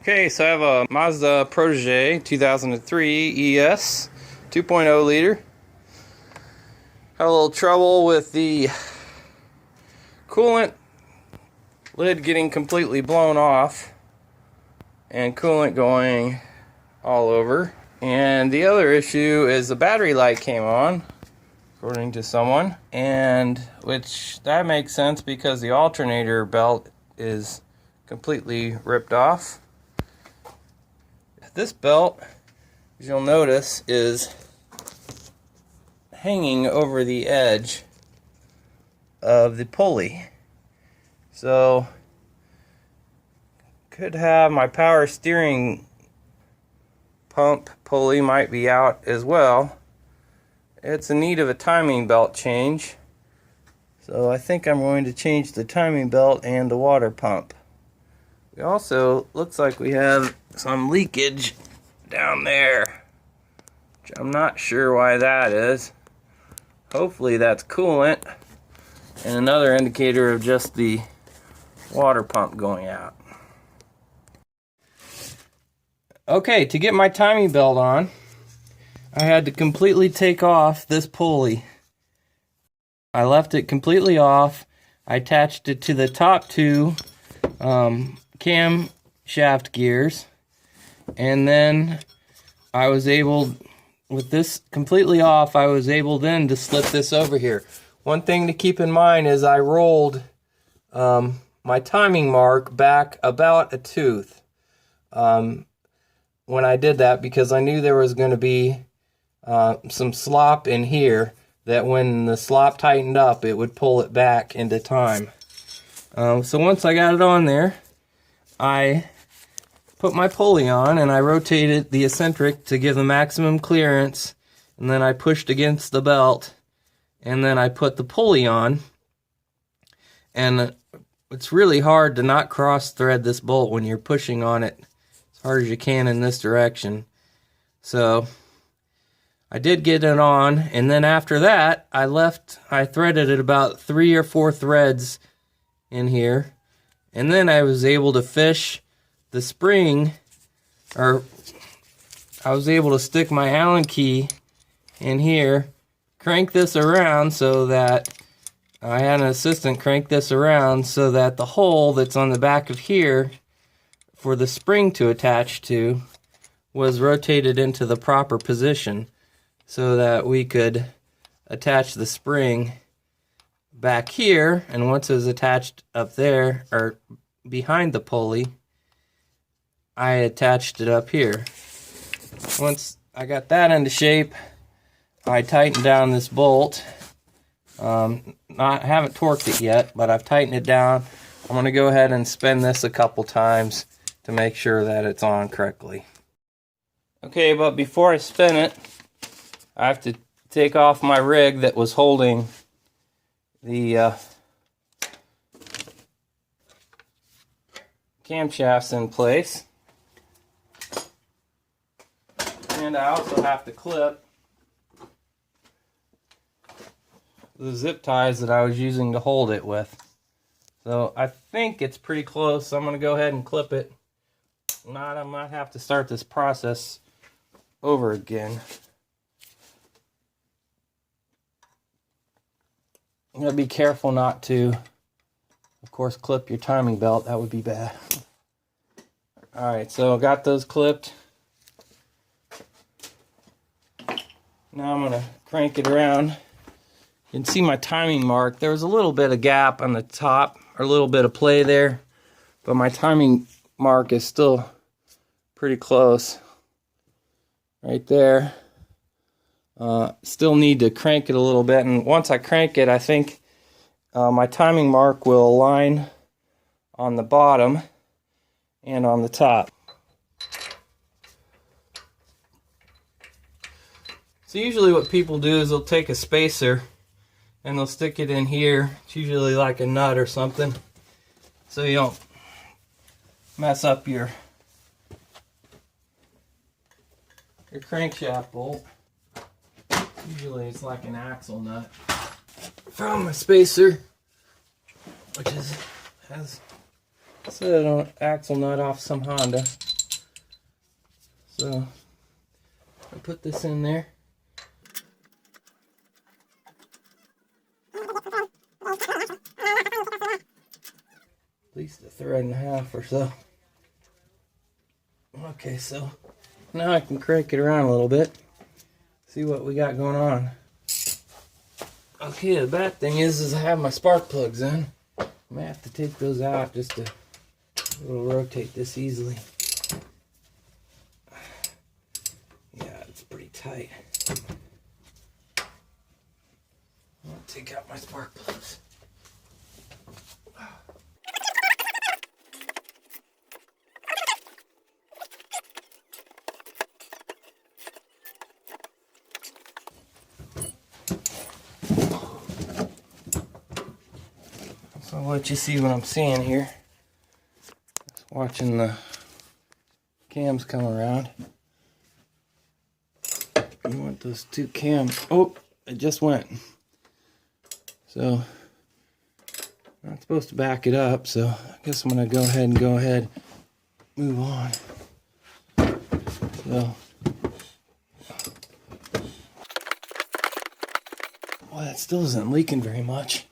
Okay, so I have a Mazda Protege 2003 ES 2.0 liter. Had a little trouble with the coolant lid getting completely blown off and coolant going all over. And the other issue is the battery light came on, according to someone, and which that makes sense because the alternator belt is completely ripped off. This belt, as you'll notice, is hanging over the edge of the pulley. So, could have my power steering pump pulley might be out as well. It's in need of a timing belt change. So I think I'm going to change the timing belt and the water pump. We also, looks like we have some leakage down there, which I'm not sure why that is. Hopefully that's coolant, and another indicator of just the water pump going out. Okay, to get my timing belt on, I had to completely take off this pulley. I left it completely off. I attached it to the top two cam shaft gears, and then I was able, with this completely off, I was able then to slip this over here. One thing to keep in mind is I rolled my timing mark back about a tooth when I did that, because I knew there was going to be some slop in here, that when the slop tightened up it would pull it back into time. So once I got it on there, I put my pulley on and I rotated the eccentric to give the maximum clearance, and then I pushed against the belt, and then I put the pulley on. And it's really hard to not cross thread this bolt when you're pushing on it as hard as you can in this direction. So I did get it on, and then after that I threaded it about 3 or 4 threads in here, and then I was able to fish the spring, or I was able to stick my Allen key in here, crank this around so that I had an assistant crank this around so that the hole that's on the back of here for the spring to attach to was rotated into the proper position so that we could attach the spring back here, and once it was attached up there, or behind the pulley, I attached it up here. Once I got that into shape, I tightened down this bolt. I haven't torqued it yet, but I've tightened it down. I'm going to go ahead and spin this a couple times to make sure that it's on correctly. Okay, but before I spin it, I have to take off my rig that was holding the camshafts in place. And I also have to clip the zip ties that I was using to hold it with. So I think it's pretty close, so I'm going to go ahead and clip it. If not, I might have to start this process over again. You gotta be careful not to, of course, clip your timing belt. That would be bad. Alright, so I got those clipped. Now I'm gonna crank it around. You can see my timing mark. There was a little bit of gap on the top, or a little bit of play there, but my timing mark is still pretty close. Right there. Still need to crank it a little bit, and once I crank it, I think my timing mark will align on the bottom and on the top. So usually what people do is they'll take a spacer and they'll stick it in here. It's usually like a nut or something, so you don't mess up your crankshaft bolt. Usually it's like an axle nut. Found my spacer, which has an axle nut off some Honda. So I put this in there. At least a thread and a half or so. Okay, so now I can crank it around a little bit. See what we got going on. Okay, the bad thing is I have my spark plugs in. I might have to take those out just to rotate this easily. Yeah, it's pretty tight. I'll take out my spark plugs. So I'll let you see what I'm seeing here. Just watching the cams come around. You want those two cams. Oh, it just went. So I'm not supposed to back it up, so I guess I'm going to go ahead and move on. So, well, that still isn't leaking very much.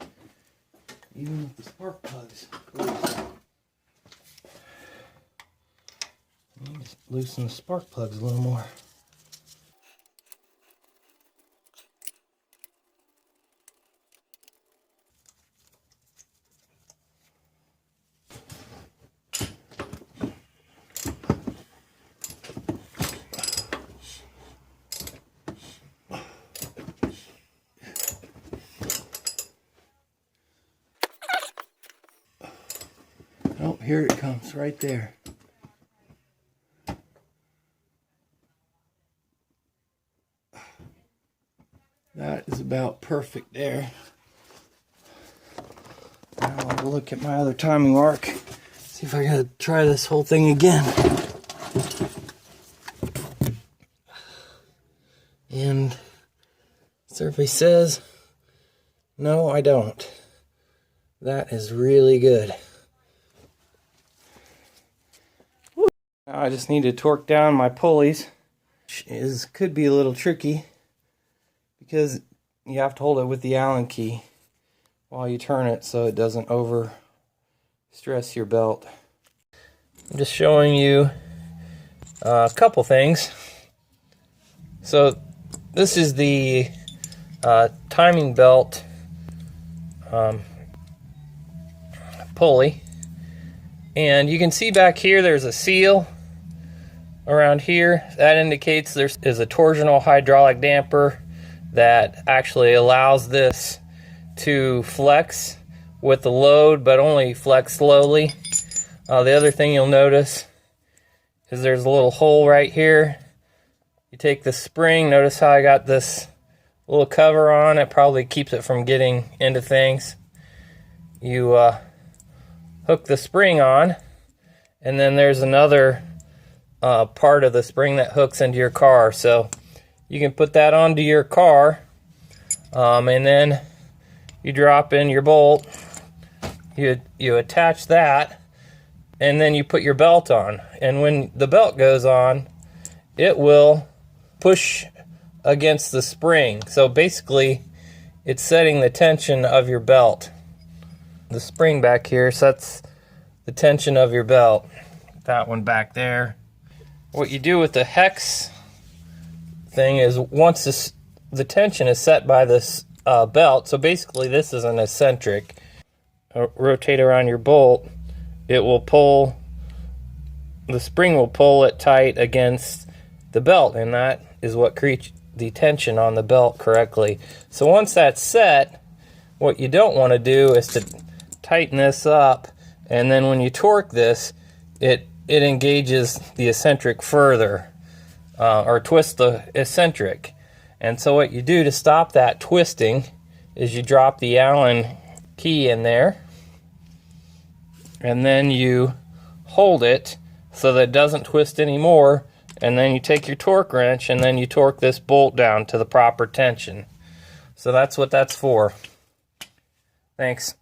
Even with the spark plugs. Just loosen the spark plugs a little more. Oh, here it comes, right there. That is about perfect there. Now I'll look at my other timing arc. See if I gotta try this whole thing again. And survey says, no, I don't. That is really good. Now I just need to torque down my pulleys, which could be a little tricky because you have to hold it with the Allen key while you turn it so it doesn't over stress your belt. I'm just showing you a couple things. So this is the timing belt pulley, and you can see back here there's a seal around here. That indicates there is a torsional hydraulic damper that actually allows this to flex with the load, but only flex slowly. The other thing you'll notice is there's a little hole right here. You take the spring, notice how I got this little cover on. It probably keeps it from getting into things. You hook the spring on, and then there's another part of the spring that hooks into your car. So you can put that onto your car, and then you drop in your bolt, you attach that, and then you put your belt on. And when the belt goes on, it will push against the spring. So basically, it's setting the tension of your belt. The spring back here sets the tension of your belt. That one back there. What you do with the hex thing is once the tension is set by this belt, so basically this is an eccentric. Rotate around your bolt, it will pull, the spring will pull it tight against the belt, and that is what creates the tension on the belt correctly. So once that's set, what you don't want to do is to tighten this up, and then when you torque this, it engages the eccentric further, or twist the eccentric. And so what you do to stop that twisting is you drop the Allen key in there, and then you hold it so that it doesn't twist anymore, and then you take your torque wrench and then you torque this bolt down to the proper tension. So that's what that's for. Thanks.